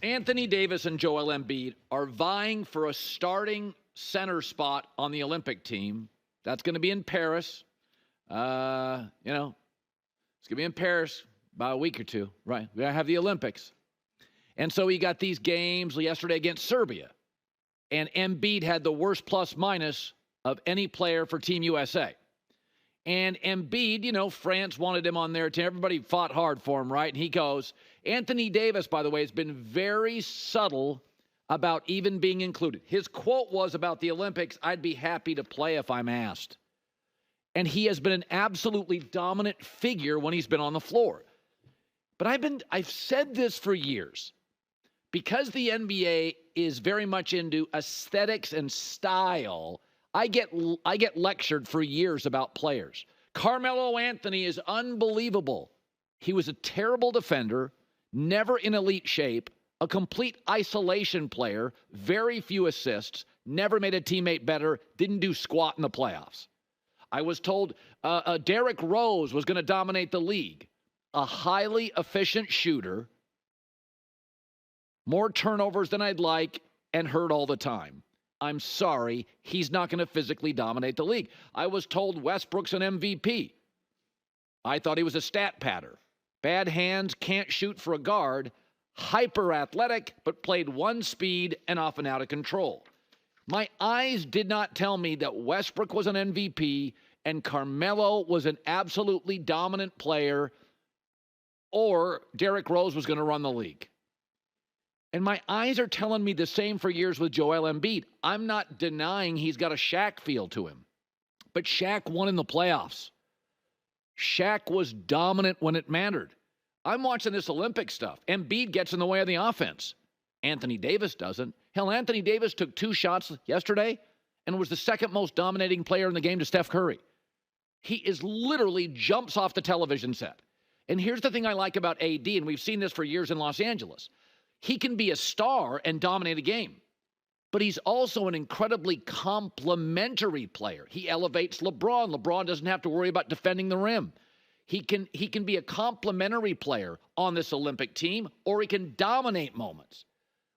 Anthony Davis and Joel Embiid are vying for a starting center spot on the Olympic team. That's going to be in Paris. It's going to be in Paris about a week or two, right? We're going to have the Olympics. And so we got these games yesterday against Serbia. And Embiid had the worst plus-minus of any player for Team USA. And Embiid, France wanted him on their team. Everybody fought hard for him, right? And he goes. Anthony Davis, by the way, has been very subtle about even being included. His quote was about the Olympics, "I'd be happy to play if I'm asked." And he has been an absolutely dominant figure when he's been on the floor. But I've said this for years. Because the NBA is very much into aesthetics and style, I get lectured for years about players. Carmelo Anthony is unbelievable. He was a terrible defender, never in elite shape, a complete isolation player, very few assists, never made a teammate better, didn't do squat in the playoffs. I was told Derrick Rose was going to dominate the league. A highly efficient shooter, more turnovers than I'd like, and hurt all the time. I'm sorry, he's not going to physically dominate the league. I was told Westbrook's an MVP. I thought he was a stat patter. Bad hands, can't shoot for a guard, hyper athletic, but played one speed and often out of control. My eyes did not tell me that Westbrook was an MVP and Carmelo was an absolutely dominant player or Derrick Rose was going to run the league. And my eyes are telling me the same for years with Joel Embiid. I'm not denying he's got a Shaq feel to him. But Shaq won in the playoffs. Shaq was dominant when it mattered. I'm watching this Olympic stuff. Embiid gets in the way of the offense. Anthony Davis doesn't. Hell, Anthony Davis took 2 shots yesterday and was the second most dominating player in the game to Steph Curry. He is literally jumps off the television set. And here's the thing I like about AD, and we've seen this for years in Los Angeles. He can be a star and dominate a game, but he's also an incredibly complementary player. He elevates LeBron. LeBron doesn't have to worry about defending the rim. He can be a complementary player on this Olympic team, or he can dominate moments.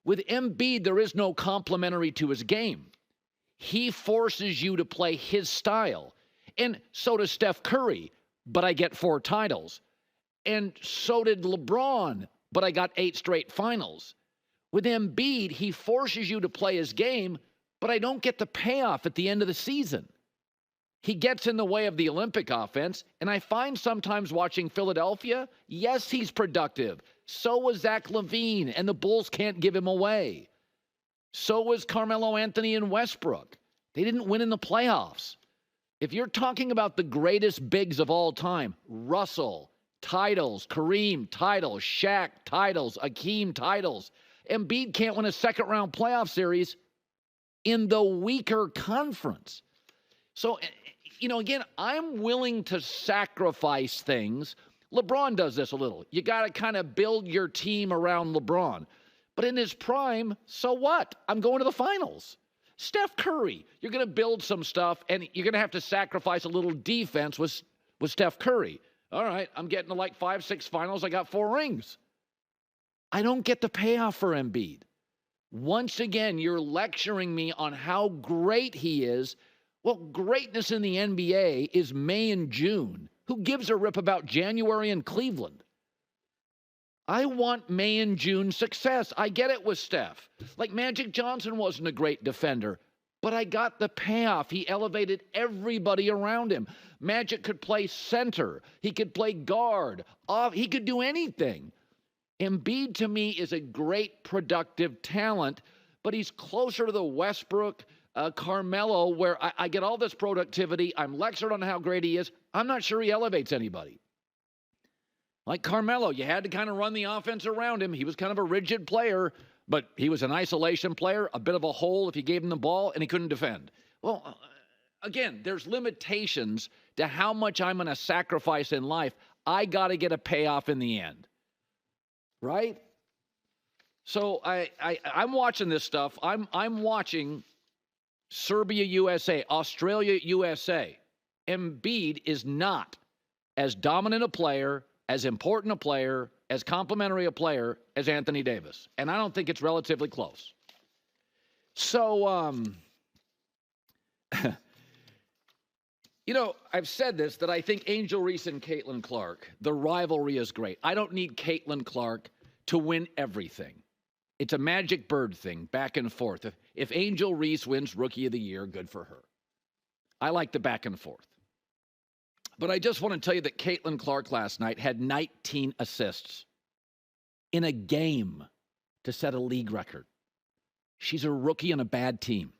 With Embiid, there is no complementary to his game. He forces you to play his style. And so does Steph Curry, but I get 4 titles. And so did LeBron, but I got 8 straight finals. With Embiid, he forces you to play his game, but I don't get the payoff at the end of the season. He gets in the way of the Olympic offense, and I find sometimes watching Philadelphia, yes, he's productive. So was Zach LaVine, and the Bulls can't give him away. So was Carmelo Anthony and Westbrook. They didn't win in the playoffs. If you're talking about the greatest bigs of all time, Russell, titles, Kareem, titles, Shaq, titles, Akeem, titles. Embiid can't win a second-round playoff series in the weaker conference. So, again, I'm willing to sacrifice things. LeBron does this a little. You got to kind of build your team around LeBron. But in his prime, so what? I'm going to the finals. Steph Curry, you're going to build some stuff, and you're going to have to sacrifice a little defense with Steph Curry. All right, I'm getting to like 5, 6 finals. I got 4 rings. I don't get the payoff for Embiid. Once again, you're lecturing me on how great he is. Well, greatness in the NBA is May and June. Who gives a rip about January in Cleveland? I want May and June success. I get it with Steph. Like Magic Johnson wasn't a great defender, but I got the payoff. He elevated everybody around him. Magic could play center. He could play guard. He could do anything. Embiid, to me, is a great productive talent, but he's closer to the Westbrook, Carmelo, where I get all this productivity. I'm lectured on how great he is. I'm not sure he elevates anybody. Like Carmelo, you had to kind of run the offense around him. He was kind of a rigid player, but he was an isolation player, a bit of a hole if you gave him the ball, and he couldn't defend. Well, again, there's limitations to how much I'm going to sacrifice in life. I got to get a payoff in the end, right? So I'm watching this stuff. I'm watching Serbia, USA, Australia, USA. Embiid is not as dominant a player, as important a player, as complimentary a player as Anthony Davis. And I don't think it's relatively close. So, I've said this, that I think Angel Reese and Caitlin Clark, the rivalry is great. I don't need Caitlin Clark to win everything. It's a Magic Bird thing, back and forth. If Angel Reese wins Rookie of the Year, good for her. I like the back and forth. But I just want to tell you that Caitlin Clark last night had 19 assists in a game to set a league record. She's a rookie on a bad team.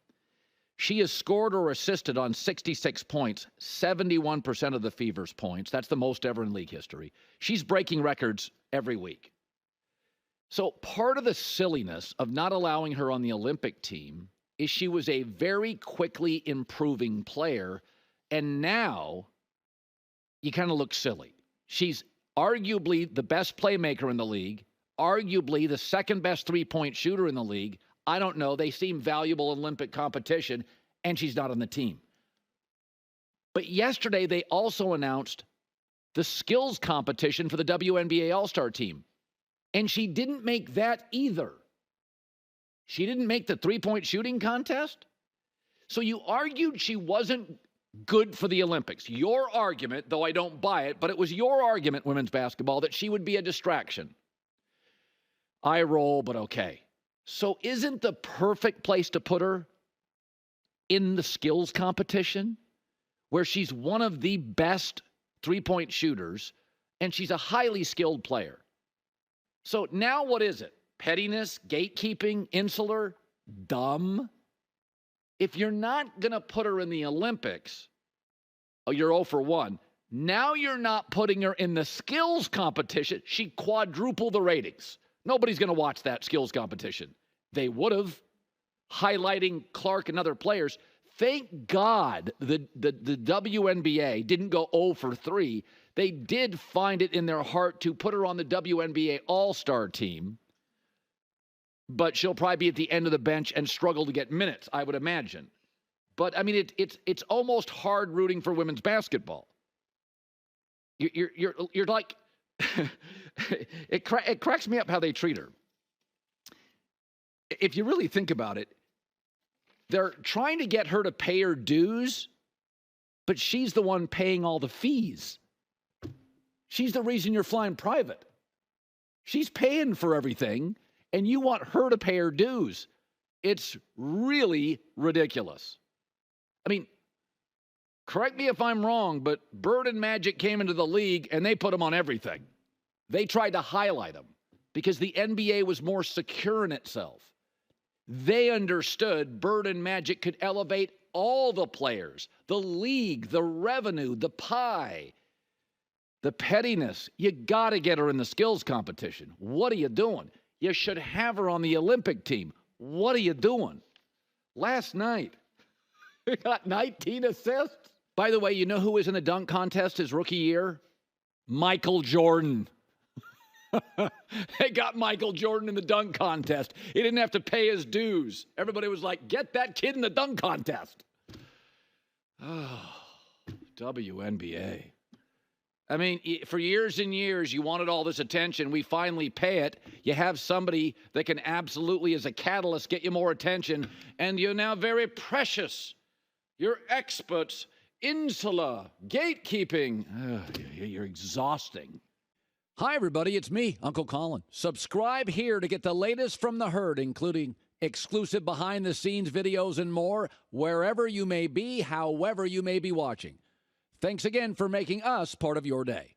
She has scored or assisted on 66 points, 71% of the Fever's points. That's the most ever in league history. She's breaking records every week. So part of the silliness of not allowing her on the Olympic team is she was a very quickly improving player, and now you kind of look silly. She's arguably the best playmaker in the league, arguably the second best three-point shooter in the league. I don't know. They seem valuable in Olympic competition, and she's not on the team. But yesterday, they also announced the skills competition for the WNBA All-Star team, and she didn't make that either. She didn't make the three-point shooting contest? So you argued she wasn't good for the Olympics. Your argument, though I don't buy it, but it was your argument, women's basketball, that she would be a distraction. I roll, but okay. So isn't the perfect place to put her in the skills competition, where she's one of the best three-point shooters, and she's a highly skilled player? So now what is it? Pettiness, gatekeeping, insular, dumb? If you're not going to put her in the Olympics, you're 0 for 1. Now you're not putting her in the skills competition. She quadrupled the ratings. Nobody's going to watch that skills competition. They would have, highlighting Clark and other players. Thank God the WNBA didn't go 0 for 3. They did find it in their heart to put her on the WNBA All-Star team. But she'll probably be at the end of the bench and struggle to get minutes, I would imagine. But, I mean, it's almost hard rooting for women's basketball. You're like, it cracks me up how they treat her. If you really think about it, they're trying to get her to pay her dues, but she's the one paying all the fees. She's the reason you're flying private. She's paying for everything, and you want her to pay her dues. It's really ridiculous. I mean, correct me if I'm wrong, but Bird and Magic came into the league, and they put them on everything. They tried to highlight them because the NBA was more secure in itself. They understood Bird and Magic could elevate all the players, the league, the revenue, the pie, the pettiness. You got to get her in the skills competition. What are you doing? You should have her on the Olympic team. What are you doing? Last night, he got 19 assists. By the way, you know who was in the dunk contest his rookie year? Michael Jordan. They got Michael Jordan in the dunk contest. He didn't have to pay his dues. Everybody was like, get that kid in the dunk contest. Oh, WNBA. I mean, for years and years, you wanted all this attention. We finally pay it. You have somebody that can absolutely, as a catalyst, get you more attention. And you're now very precious. You're experts. Insular. Gatekeeping. You're exhausting. Hi, everybody. It's me, Uncle Colin. Subscribe here to get the latest from the herd, including exclusive behind-the-scenes videos and more, wherever you may be, however you may be watching. Thanks again for making us part of your day.